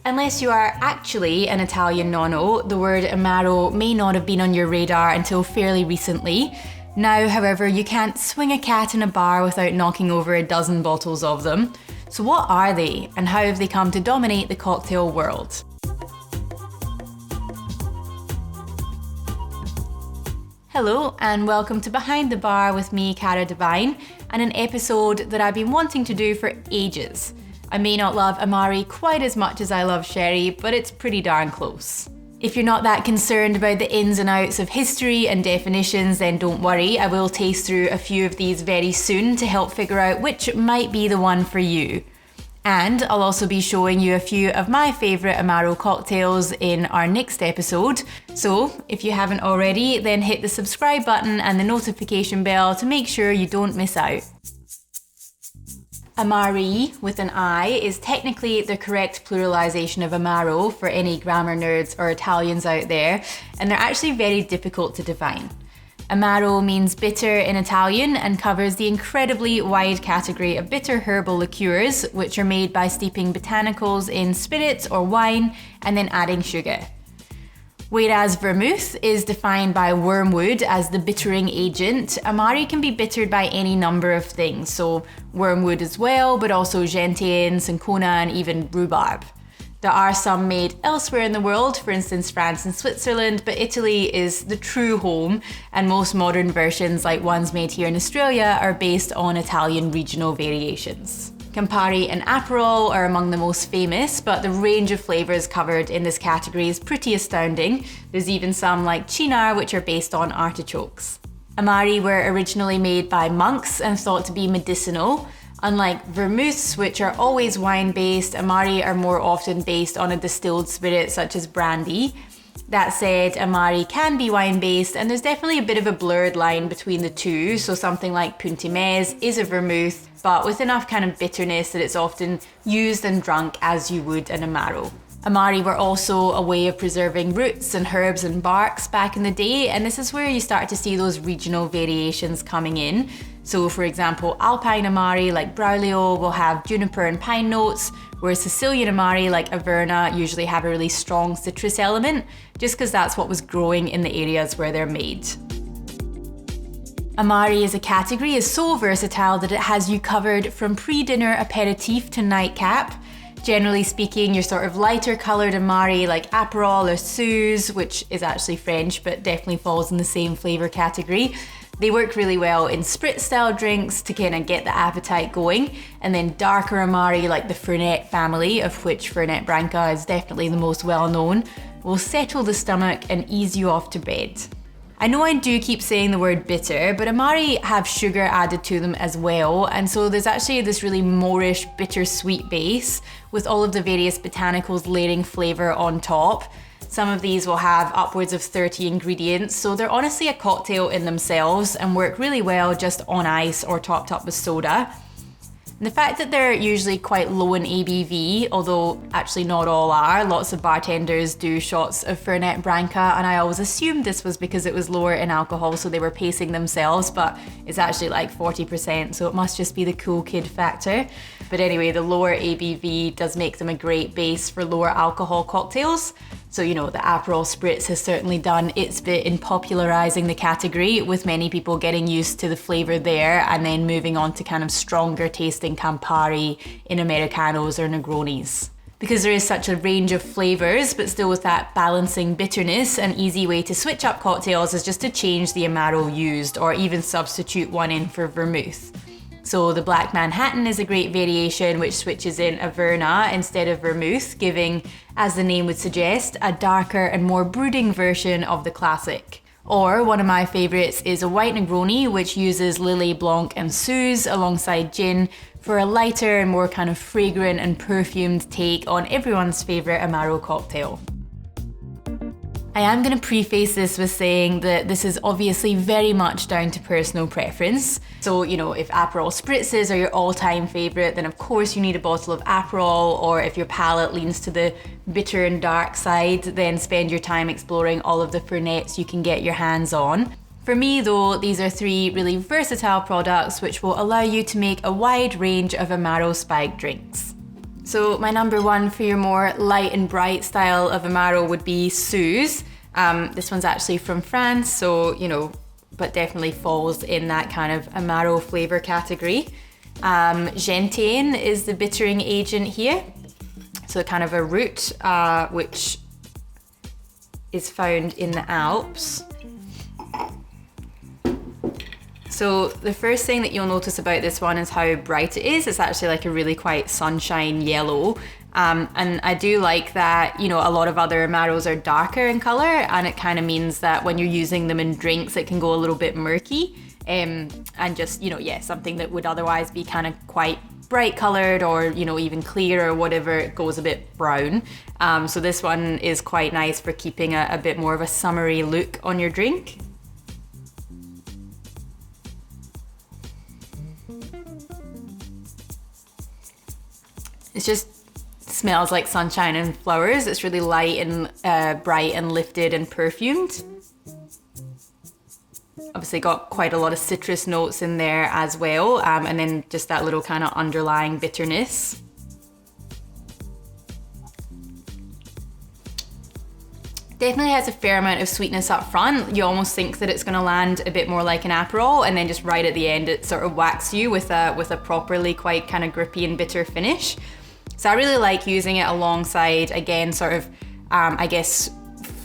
Unless you are actually an Italian nonno, the word Amaro may not have been on your radar until fairly recently. Now, however, you can't swing a cat in a bar without knocking over a dozen bottles of them. So what are they, and how have they come to dominate the cocktail world? Hello, and welcome to Behind the Bar with me, Cara Divine, and an episode that I've been wanting to do for ages. I may not love Amari quite as much as I love sherry, but it's pretty darn close. If you're not that concerned about the ins and outs of history and definitions, then don't worry, I will taste through a few of these very soon to help figure out which might be the one for you. And I'll also be showing you a few of my favourite Amaro cocktails in our next episode. So if you haven't already, then hit the subscribe button and the notification bell to make sure you don't miss out. Amari, with an I, is technically the correct pluralization of Amaro for any grammar nerds or Italians out there, and they're actually very difficult to define. Amaro means bitter in Italian and covers the incredibly wide category of bitter herbal liqueurs, which are made by steeping botanicals in spirits or wine and then adding sugar. Whereas vermouth is defined by wormwood as the bittering agent, Amari can be bittered by any number of things, so wormwood as well, but also gentian, cinchona, and even rhubarb. There are some made elsewhere in the world, for instance France and Switzerland, but Italy is the true home, and most modern versions, like ones made here in Australia, are based on Italian regional variations. Campari and Aperol are among the most famous, but the range of flavours covered in this category is pretty astounding. There's even some like Cynar, which are based on artichokes. Amari were originally made by monks and thought to be medicinal. Unlike vermouths, which are always wine-based, Amari are more often based on a distilled spirit such as brandy. That said, Amari can be wine-based, and there's definitely a bit of a blurred line between the two, so something like Puntimez is a vermouth, but with enough kind of bitterness that it's often used and drunk as you would an Amaro. Amari were also a way of preserving roots and herbs and barks back in the day, and this is where you start to see those regional variations coming in. So for example, Alpine Amari like Braulio will have juniper and pine notes, whereas Sicilian Amari like Averna usually have a really strong citrus element, just because that's what was growing in the areas where they're made. Amari as a category is so versatile that it has you covered from pre-dinner aperitif to nightcap. Generally speaking, your sort of lighter coloured Amari like Aperol or Suze, which is actually French but definitely falls in the same flavour category. They work really well in spritz style drinks to kind of get the appetite going, and then darker Amari like the Fernet family, of which Fernet Branca is definitely the most well known, will settle the stomach and ease you off to bed. I know I do keep saying the word bitter, but Amari have sugar added to them as well, and so there's actually this really Moorish bittersweet base with all of the various botanicals layering flavour on top. Some of these will have upwards of 30 ingredients, so they're honestly a cocktail in themselves and work really well just on ice or topped up with soda. And the fact that they're usually quite low in ABV, although actually not all are, lots of bartenders do shots of Fernet Branca, and I always assumed this was because it was lower in alcohol, so they were pacing themselves, but it's actually like 40%, so it must just be the cool kid factor. But anyway, the lower ABV does make them a great base for lower alcohol cocktails. So, you know, the Aperol Spritz has certainly done its bit in popularising the category, with many people getting used to the flavour there and then moving on to kind of stronger tasting Campari in Americanos or Negronis. Because there is such a range of flavours, but still with that balancing bitterness, an easy way to switch up cocktails is just to change the Amaro used or even substitute one in for vermouth. So the Black Manhattan is a great variation which switches in Averna instead of vermouth, giving, as the name would suggest, a darker and more brooding version of the classic. Or one of my favourites is a white Negroni, which uses Lillet Blanc and Suze alongside gin for a lighter and more kind of fragrant and perfumed take on everyone's favourite Amaro cocktail. I am going to preface this with saying that this is obviously very much down to personal preference. So, you know, if Aperol Spritzes are your all-time favourite, then of course you need a bottle of Aperol, or if your palate leans to the bitter and dark side, then spend your time exploring all of the Fernets you can get your hands on. For me though, these are three really versatile products which will allow you to make a wide range of Amaro spiked drinks. So my number one for your more light and bright style of Amaro would be Suze. This one's actually from France, so, you know, but definitely falls in that kind of Amaro flavor category. Gentiane is the bittering agent here. So kind of a root, which is found in the Alps. So the first thing that you'll notice about this one is how bright it is. It's actually like a really quite sunshine yellow. And I do like that, you know, a lot of other Amaros are darker in color, and it kind of means that when you're using them in drinks, it can go a little bit murky. And just, you know, yeah, something that would otherwise be kind of quite bright colored or, you know, even clear or whatever, it goes a bit brown. So this one is quite nice for keeping a bit more of a summery look on your drink. It just smells like sunshine and flowers. It's really light and bright and lifted and perfumed. Obviously got quite a lot of citrus notes in there as well, and then just that little kind of underlying bitterness. Definitely has a fair amount of sweetness up front. You almost think that it's going to land a bit more like an Aperol, and then just right at the end it sort of whacks you with a properly quite kind of grippy and bitter finish. So I really like using it alongside, again, sort of, I guess,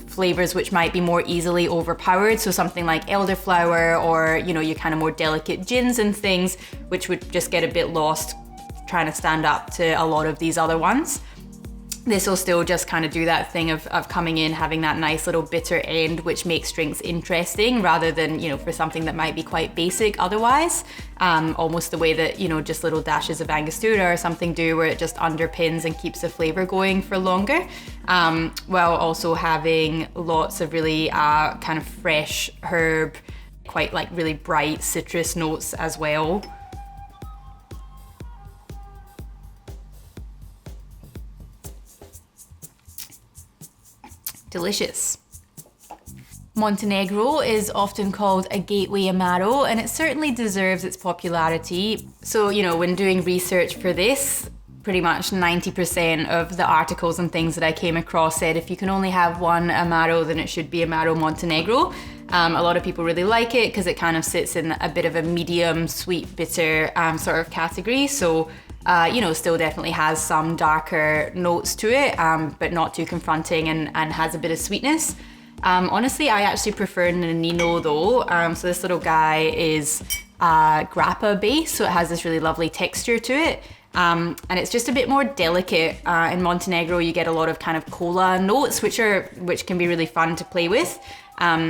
flavors which might be more easily overpowered. So something like elderflower, or, you know, your kind of more delicate gins and things, which would just get a bit lost trying to stand up to a lot of these other ones. This will still just kind of do that thing of coming in, having that nice little bitter end, which makes drinks interesting rather than, you know, for something that might be quite basic otherwise. Almost the way that, you know, just little dashes of Angostura or something do, where it just underpins and keeps the flavor going for longer, while also having lots of really kind of fresh herb, quite like really bright citrus notes as well. Delicious. Montenegro is often called a gateway Amaro, and it certainly deserves its popularity. So, you know, when doing research for this, pretty much 90% of the articles and things that I came across said if you can only have one Amaro, then it should be Amaro Montenegro. A lot of people really like it because it kind of sits in a bit of a medium sweet bitter sort of category. So you know, still definitely has some darker notes to it, but not too confronting, and has a bit of sweetness. Honestly, I actually prefer Nonino though. So this little guy is grappa base, so it has this really lovely texture to it. And it's just a bit more delicate. In Montenegro, you get a lot of kind of cola notes, which can be really fun to play with.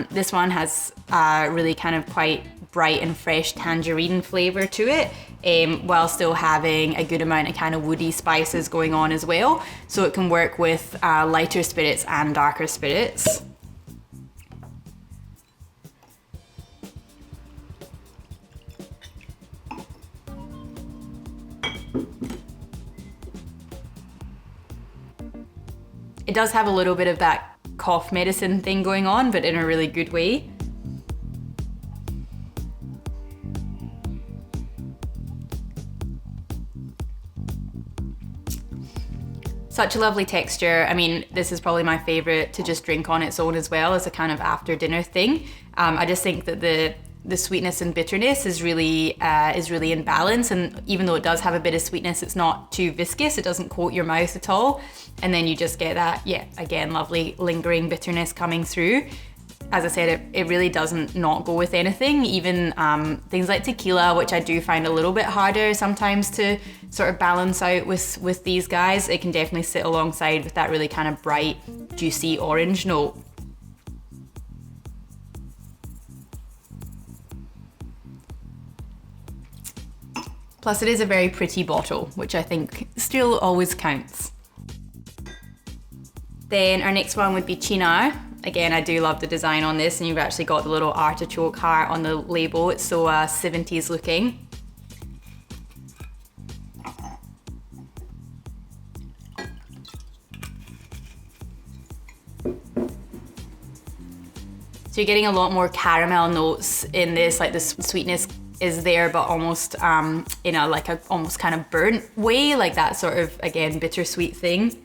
This one has really kind of quite bright and fresh tangerine flavor to it, while still having a good amount of kind of woody spices going on as well. So it can work with lighter spirits and darker spirits. It does have a little bit of that cough medicine thing going on, but in a really good way. Such a lovely texture. I mean, this is probably my favorite to just drink on its own as well, as a kind of after dinner thing. I just think that the sweetness and bitterness is really in balance, and even though it does have a bit of sweetness, it's not too viscous. It doesn't coat your mouth at all, and then you just get that, yeah, again, lovely lingering bitterness coming through. As I said, it really doesn't not go with anything, even things like tequila, which I do find a little bit harder sometimes to sort of balance out with these guys. It can definitely sit alongside with that really kind of bright, juicy orange note. Plus it is a very pretty bottle, which I think still always counts. Then our next one would be Cynar. Again, I do love the design on this, and you've actually got the little artichoke heart on the label. It's so 70s looking. So you're getting a lot more caramel notes in this, like the sweetness is there, but almost in a like a almost kind of burnt way, like that sort of, again, bittersweet thing.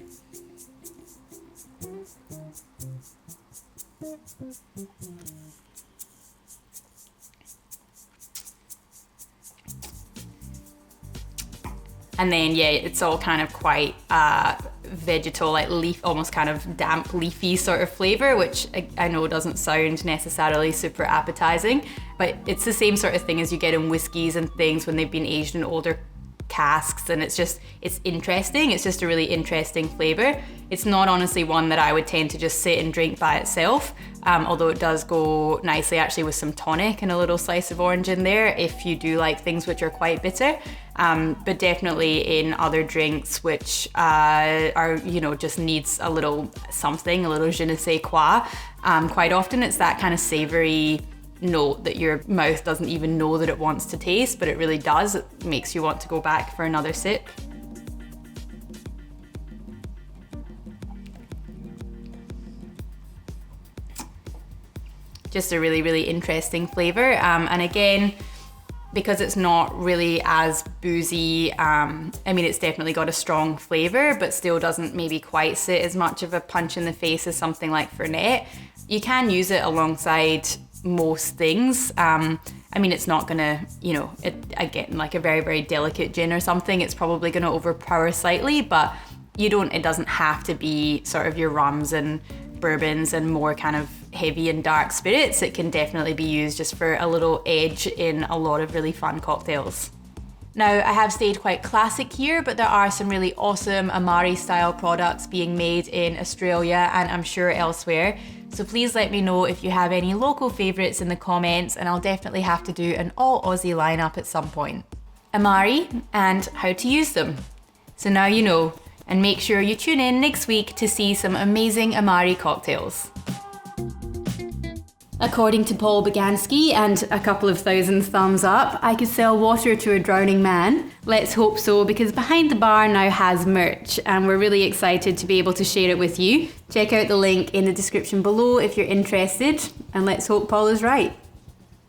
And then, yeah, it's all kind of quite vegetal, like leaf, almost kind of damp, leafy sort of flavor, which I know doesn't sound necessarily super appetizing, but it's the same sort of thing as you get in whiskeys and things when they've been aged in older casks, and it's interesting. It's just a really interesting flavor. It's not honestly one that I would tend to just sit and drink by itself, although it does go nicely actually with some tonic and a little slice of orange in there if you do like things which are quite bitter. But definitely in other drinks which are, you know, just needs a little something, a little je ne sais quoi. Quite often it's that kind of savory note that your mouth doesn't even know that it wants to taste, but it really does. It makes you want to go back for another sip. Just a really, really interesting flavor. And again, because it's not really as boozy, I mean, it's definitely got a strong flavor, but still doesn't maybe quite sit as much of a punch in the face as something like Fernet. You can use it alongside most things. I mean, it's not gonna, you know, again, like a very, very delicate gin or something, it's probably gonna overpower slightly, but it doesn't have to be sort of your rums and bourbons and more kind of heavy and dark spirits. It can definitely be used just for a little edge in a lot of really fun cocktails. Now, I have stayed quite classic here, but there are some really awesome Amari style products being made in Australia and I'm sure elsewhere. So please let me know if you have any local favourites in the comments, and I'll definitely have to do an all Aussie lineup at some point. Amari and how to use them. So now you know, and make sure you tune in next week to see some amazing Amari cocktails. According to Paul Bagansky and a couple of thousand thumbs up, I could sell water to a drowning man. Let's hope so, because Behind the Bar now has merch and we're really excited to be able to share it with you. Check out the link in the description below if you're interested, and let's hope Paul is right.